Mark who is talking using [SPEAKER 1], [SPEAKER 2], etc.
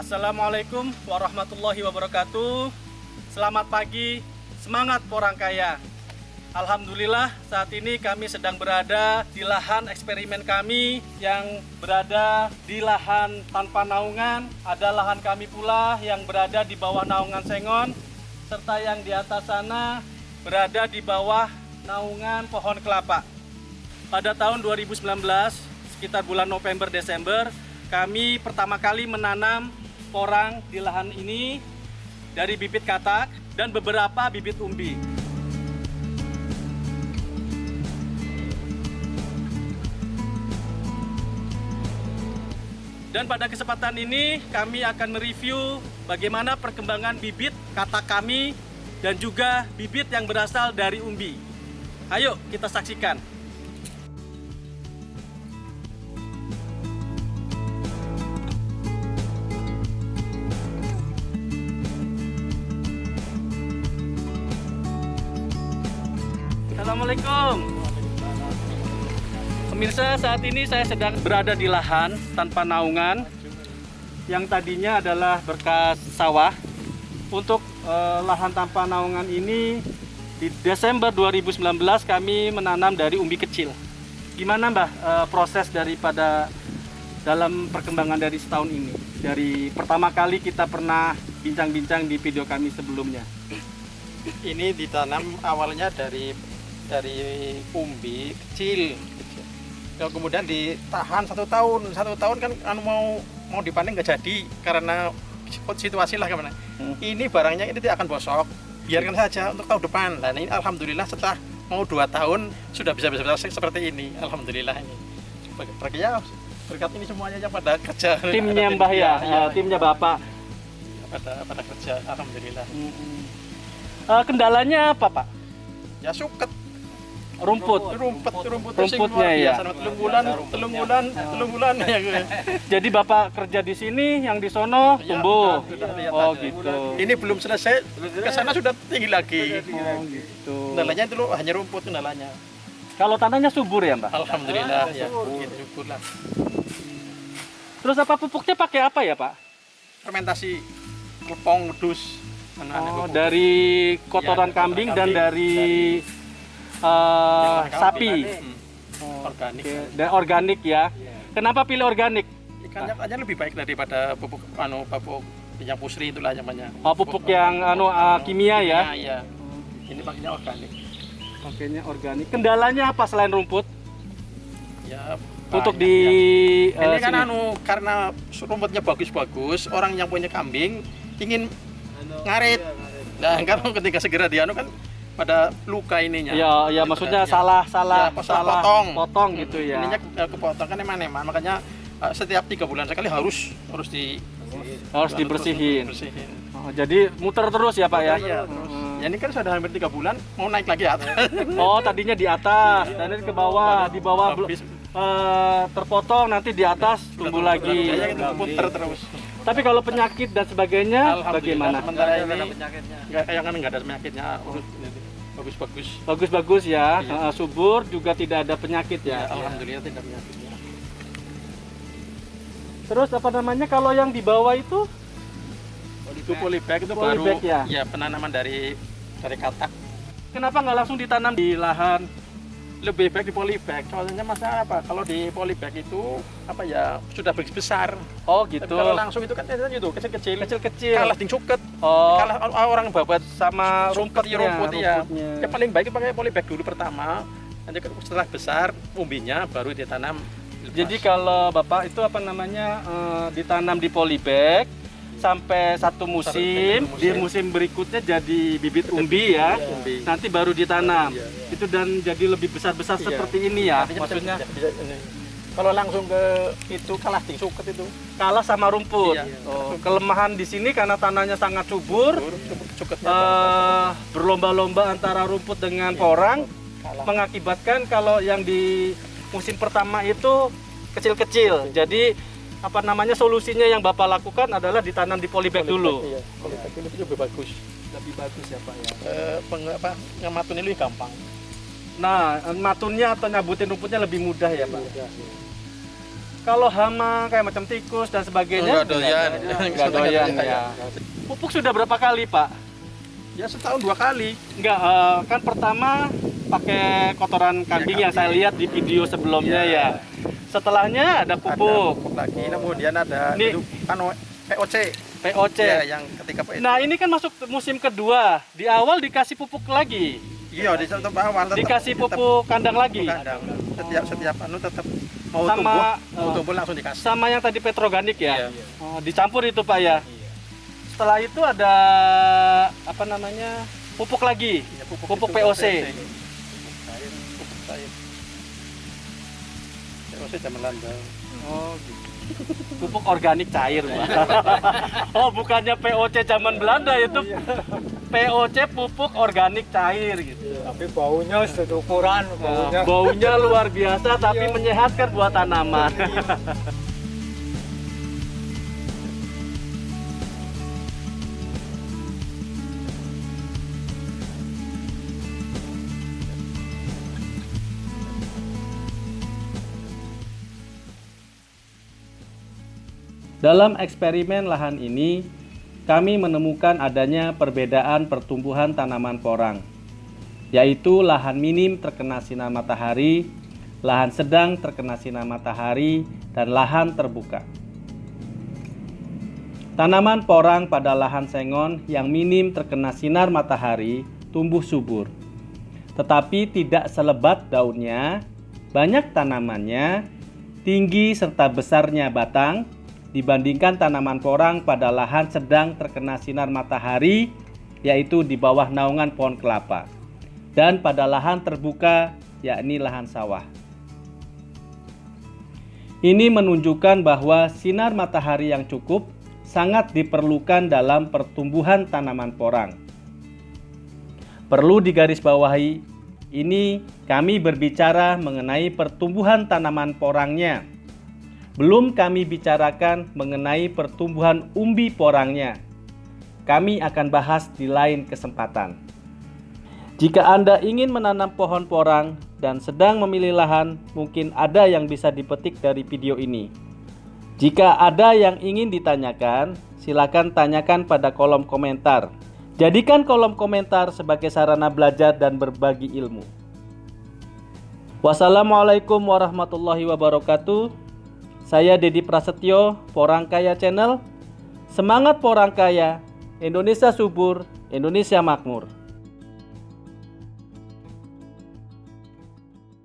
[SPEAKER 1] Assalamualaikum warahmatullahi wabarakatuh. Selamat pagi, semangat orang kaya. Alhamdulillah saat ini kami sedang berada di lahan eksperimen kami yang berada di lahan tanpa naungan. Ada lahan kami pula yang berada di bawah naungan sengon, serta yang di atas sana berada di bawah naungan pohon kelapa. Pada tahun 2019, sekitar bulan November-Desember, kami pertama kali menanam porang di lahan ini dari bibit katak dan beberapa bibit umbi. Dan pada kesempatan ini kami akan mereview bagaimana perkembangan bibit katak kami dan juga bibit yang berasal dari umbi. Ayo kita saksikan. Assalamualaikum. Pemirsa, saat ini saya sedang berada di lahan tanpa naungan yang tadinya adalah bekas sawah. Untuk lahan tanpa naungan ini di Desember 2019 kami menanam dari umbi kecil. Gimana Mbah proses daripada dalam perkembangan dari setahun ini? Dari pertama kali kita pernah bincang-bincang di video kami sebelumnya.
[SPEAKER 2] Ini ditanam awalnya dari umbi kecil. Ya, kemudian ditahan 1 tahun. 1 tahun kan mau dipanen nggak jadi karena situasi lah gimana. Ini barangnya ini tidak akan bosok. Biarkan saja untuk tahun depan. Nah ini alhamdulillah setelah mau 2 tahun sudah bisa seperti ini. Alhamdulillah ini. Berkat ini semuanya yang pada kerja.
[SPEAKER 1] Timnya Mbah ya, timnya Bapak.
[SPEAKER 2] Pada kerja. Alhamdulillah.
[SPEAKER 1] Kendalanya apa Pak?
[SPEAKER 2] Ya suket.
[SPEAKER 1] Rumputnya ya.
[SPEAKER 2] Telung bulan ya.
[SPEAKER 1] Jadi Bapak kerja di sini, yang di sono tumbuh. Oh gitu.
[SPEAKER 2] Ini belum selesai, ke sana sudah tinggi lagi.
[SPEAKER 1] Oh gitu.
[SPEAKER 2] Kendalanya itu loh, hanya rumput kendalanya.
[SPEAKER 1] Kalau tanahnya subur ya Mbak?
[SPEAKER 2] Alhamdulillah ya. Subur lah.
[SPEAKER 1] Terus apa pupuknya pakai apa ya Pak?
[SPEAKER 2] Fermentasi lepong, wedus.
[SPEAKER 1] Dari kotoran kambing dan dari sapi.
[SPEAKER 2] Organik.
[SPEAKER 1] Dan organik ya. Kenapa pilih organik?
[SPEAKER 2] Ikannya lebih baik daripada pupuk yang pusri itulah namanya.
[SPEAKER 1] Oh, pupuk yang kimia ya?
[SPEAKER 2] Iya. Ini pakainya organik.
[SPEAKER 1] Pakainya organik. Kendalanya apa selain rumput?
[SPEAKER 2] Ya.
[SPEAKER 1] Untuk di
[SPEAKER 2] ini kan karena rumputnya bagus-bagus, orang yang punya kambing ingin ngarit. Nah, kalau ketika segera kan pada luka ininya.
[SPEAKER 1] Ya maksudnya salah potong gitu ya.
[SPEAKER 2] Ininya kepotong kan eman-eman, makanya setiap 3 bulan sekali harus
[SPEAKER 1] dibersihin. Oh, jadi muter terus ya Pak ya?
[SPEAKER 2] Iya, terus. Ya ini kan sudah hampir 3 bulan, mau naik lagi atas.
[SPEAKER 1] Oh, tadinya di atas, dan ini ke bawah, di bawah terpotong, nanti di atas tumbuh lagi.
[SPEAKER 2] Muter terus.
[SPEAKER 1] Tapi kalau penyakit dan sebagainya bagaimana?
[SPEAKER 2] Sementara ini nggak ada penyakitnya, bagus-bagus.
[SPEAKER 1] Bagus-bagus ya, iya. Subur juga tidak ada penyakit ya.
[SPEAKER 2] Alhamdulillah tidak penyakitnya.
[SPEAKER 1] Terus apa namanya kalau yang di bawah itu?
[SPEAKER 2] Itu polybag itu
[SPEAKER 1] polybag
[SPEAKER 2] baru ya penanaman dari katak.
[SPEAKER 1] Kenapa nggak langsung ditanam di lahan?
[SPEAKER 2] Lebih baik di polybag. Soalnya masalah apa? Kalau di polybag itu sudah besar.
[SPEAKER 1] Oh gitu.
[SPEAKER 2] Tapi kalau langsung itu kan itu kecil-kecil. Kalah ting suket.
[SPEAKER 1] Oh.
[SPEAKER 2] Kalah orang babat
[SPEAKER 1] sama rumput
[SPEAKER 2] ya. Ya paling baik pakai polybag dulu pertama. Nanti setelah besar umbinya baru ditanam.
[SPEAKER 1] Jadi kalau Bapak itu ditanam di polybag sampai satu musim, di musim berikutnya jadi bibit umbi ya, nanti baru ditanam. Itu dan jadi lebih besar-besar seperti ini ya, maksudnya.
[SPEAKER 2] Kalau langsung ke itu kalah ting suket itu.
[SPEAKER 1] Kalah sama rumput. Kelemahan di sini karena tanahnya sangat subur, berlomba-lomba antara rumput dengan porang, mengakibatkan kalau yang di musim pertama itu kecil-kecil. Jadi solusinya yang Bapak lakukan adalah ditanam di polybag dulu.
[SPEAKER 2] Iya, polybag ini lebih bagus.
[SPEAKER 1] Lebih bagus ya Pak ya.
[SPEAKER 2] Ngamatun ini lebih gampang.
[SPEAKER 1] Nah, matunnya atau nyabutin rumputnya lebih mudah ya Pak. Kalau hama kayak macam tikus dan sebagainya?
[SPEAKER 2] Enggak doyan.
[SPEAKER 1] Enggak doyan ya. Pupuk sudah berapa kali, Pak?
[SPEAKER 2] Ya setahun 2 kali.
[SPEAKER 1] Enggak, kan pertama pakai kotoran kambing yang saya lihat di video sebelumnya ya. Setelahnya ada
[SPEAKER 2] Ada
[SPEAKER 1] pupuk.
[SPEAKER 2] pupuk lagi, kemudian ada
[SPEAKER 1] Ini-
[SPEAKER 2] itu POC.
[SPEAKER 1] POC.
[SPEAKER 2] Ya, yang ketika POC.
[SPEAKER 1] Nah, ini kan masuk musim kedua. Di awal dikasih pupuk lagi.
[SPEAKER 2] Iya, di satu awal tetap
[SPEAKER 1] Dikasih
[SPEAKER 2] tetap
[SPEAKER 1] pupuk kandang lagi.
[SPEAKER 2] kandang. Setiap tetap mau
[SPEAKER 1] Sama,
[SPEAKER 2] tumbuh langsung dikasih.
[SPEAKER 1] Sama yang tadi petroganik ya.
[SPEAKER 2] Iya.
[SPEAKER 1] Oh, dicampur itu, Pak ya. Setelah itu ada apa namanya? Pupuk lagi.
[SPEAKER 2] Ya,
[SPEAKER 1] Pupuk
[SPEAKER 2] itu
[SPEAKER 1] POC.
[SPEAKER 2] Pupuk cair. POC zaman Belanda.
[SPEAKER 1] Oh, gitu. Pupuk organik cair, Pak. Oh, bukannya POC zaman Belanda itu. POC pupuk organik cair gitu.
[SPEAKER 3] Tapi baunya setukuran baunya.
[SPEAKER 1] Baunya luar biasa tapi menyehatkan buat tanaman. Dalam eksperimen lahan ini, kami menemukan adanya perbedaan pertumbuhan tanaman porang, yaitu lahan minim terkena sinar matahari, lahan sedang terkena sinar matahari, dan lahan terbuka. Tanaman porang pada lahan sengon yang minim terkena sinar matahari tumbuh subur, tetapi tidak selebat daunnya, banyak tanamannya, tinggi serta besarnya batang, dibandingkan tanaman porang pada lahan sedang terkena sinar matahari, yaitu di bawah naungan pohon kelapa, dan pada lahan terbuka, yakni lahan sawah. Ini menunjukkan bahwa sinar matahari yang cukup sangat diperlukan dalam pertumbuhan tanaman porang. Perlu digarisbawahi, ini kami berbicara mengenai pertumbuhan tanaman porangnya. Belum kami bicarakan mengenai pertumbuhan umbi porangnya. Kami akan bahas di lain kesempatan. Jika Anda ingin menanam pohon porang dan sedang memilih lahan, mungkin ada yang bisa dipetik dari video ini. Jika ada yang ingin ditanyakan, silakan tanyakan pada kolom komentar. Jadikan kolom komentar sebagai sarana belajar dan berbagi ilmu. Wassalamualaikum warahmatullahi wabarakatuh. Saya Dedi Prasetyo, Porangkaya Channel. Semangat Porangkaya, Indonesia subur, Indonesia makmur.